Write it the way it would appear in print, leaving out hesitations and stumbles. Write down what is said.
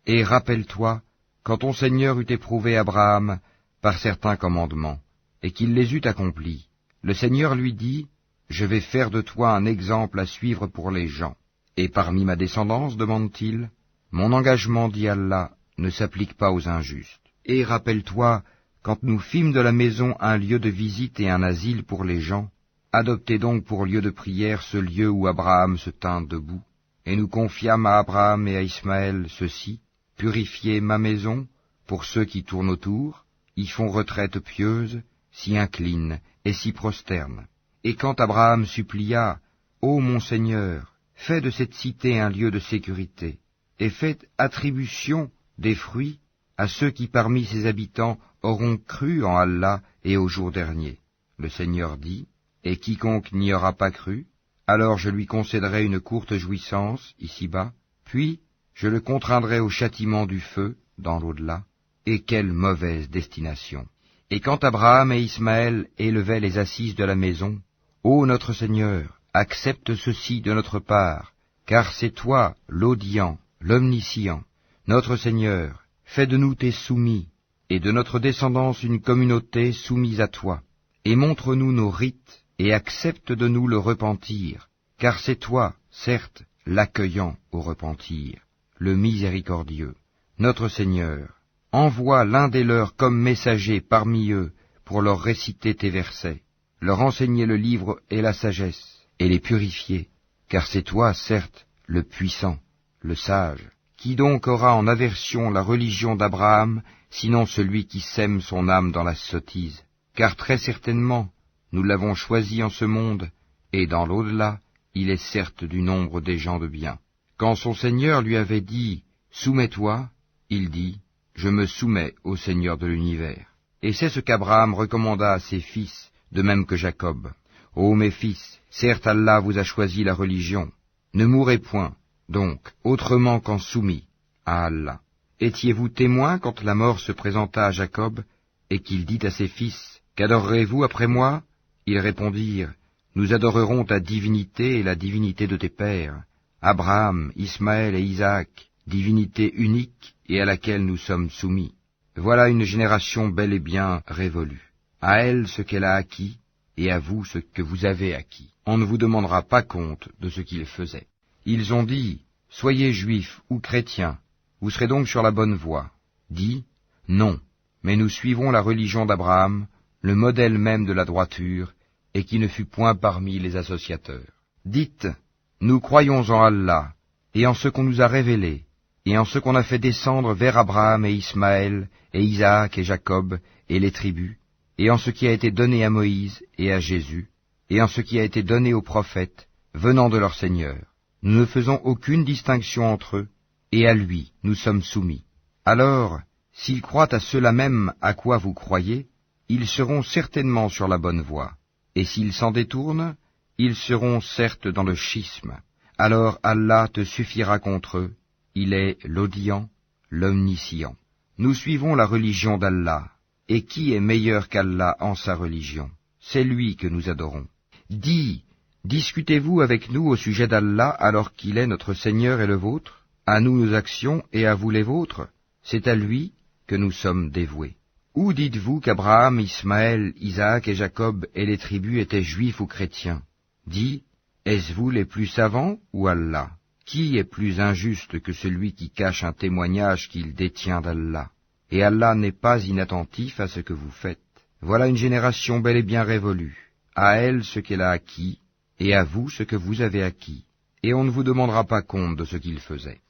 Et rappelle-toi, quand ton Seigneur eut éprouvé Abraham par certains commandements, et qu'il les eut accomplis, le Seigneur lui dit, « Je vais faire de toi un exemple à suivre pour les gens. » Et parmi ma descendance, demande-t-il, mon engagement, dit Allah, ne s'applique pas aux injustes. Et rappelle-toi, quand nous fîmes de la maison un lieu de visite et un asile pour les gens, adoptez donc pour lieu de prière ce lieu où Abraham se tint debout. Et nous confiâmes à Abraham et à Ismaël ceci, purifiez ma maison, pour ceux qui tournent autour, y font retraite pieuse, s'y inclinent et s'y prosternent. Et quand Abraham supplia, ô mon Seigneur, fais de cette cité un lieu de sécurité, et fais attribution des fruits à ceux qui parmi ses habitants auront cru en Allah et au jour dernier. Le Seigneur dit, et quiconque n'y aura pas cru, alors je lui concéderai une courte jouissance ici-bas, puis je le contraindrai au châtiment du feu dans l'au-delà. Et quelle mauvaise destination! Et quand Abraham et Ismaël élevaient les assises de la maison, ô notre Seigneur, accepte ceci de notre part, car c'est toi l'audient, l'omniscient. Notre Seigneur, fais de nous tes soumis, et de notre descendance une communauté soumise à toi, et montre-nous nos rites, et accepte de nous le repentir, car c'est toi, certes, l'accueillant au repentir, le miséricordieux. Notre Seigneur, envoie l'un des leurs comme messager parmi eux pour leur réciter tes versets, leur enseigner le livre et la sagesse, et les purifier, car c'est toi, certes, le puissant, le sage. Qui donc aura en aversion la religion d'Abraham, sinon celui qui sème son âme dans la sottise? Car très certainement, nous l'avons choisi en ce monde, et dans l'au-delà, il est certes du nombre des gens de bien. Quand son Seigneur lui avait dit « Soumets-toi », il dit « Je me soumets au Seigneur de l'univers ». Et c'est ce qu'Abraham recommanda à ses fils, de même que Jacob. « Ô mes fils, certes Allah vous a choisi la religion. Ne mourrez point, donc, autrement qu'en soumis à Allah. Étiez-vous témoins quand la mort se présenta à Jacob, et qu'il dit à ses fils, « Qu'adorerez-vous après moi ?» Ils répondirent, « Nous adorerons ta divinité et la divinité de tes pères, Abraham, Ismaël et Isaac, divinité unique et à laquelle nous sommes soumis. » Voilà une génération bel et bien révolue. À elle ce qu'elle a acquis, et à vous ce que vous avez acquis. On ne vous demandera pas compte de ce qu'ils faisaient. Ils ont dit, « Soyez juifs ou chrétiens, vous serez donc sur la bonne voie. » Dis, « Non, mais nous suivons la religion d'Abraham, le modèle même de la droiture, et qui ne fut point parmi les associateurs. » Dites, « Nous croyons en Allah, et en ce qu'on nous a révélé, et en ce qu'on a fait descendre vers Abraham et Ismaël, et Isaac et Jacob, et les tribus, et en ce qui a été donné à Moïse et à Jésus, et en ce qui a été donné aux prophètes, venant de leur Seigneur. Nous ne faisons aucune distinction entre eux, et à lui nous sommes soumis. Alors, s'ils croient à cela même à quoi vous croyez, ils seront certainement sur la bonne voie, et s'ils s'en détournent, ils seront certes dans le schisme. Alors Allah te suffira contre eux, il est l'audient, l'omniscient. Nous suivons la religion d'Allah, et qui est meilleur qu'Allah en sa religion? C'est lui que nous adorons. Dis, discutez-vous avec nous au sujet d'Allah alors qu'il est notre Seigneur et le vôtre? À nous nos actions et à vous les vôtres? C'est à lui que nous sommes dévoués. Ou dites-vous qu'Abraham, Ismaël, Isaac et Jacob et les tribus étaient juifs ou chrétiens? Dis, est-ce vous les plus savants ou Allah? Qui est plus injuste que celui qui cache un témoignage qu'il détient d'Allah? Et Allah n'est pas inattentif à ce que vous faites. Voilà une génération bel et bien révolue. À elle ce qu'elle a acquis, et à vous ce que vous avez acquis. Et on ne vous demandera pas compte de ce qu'ils faisaient.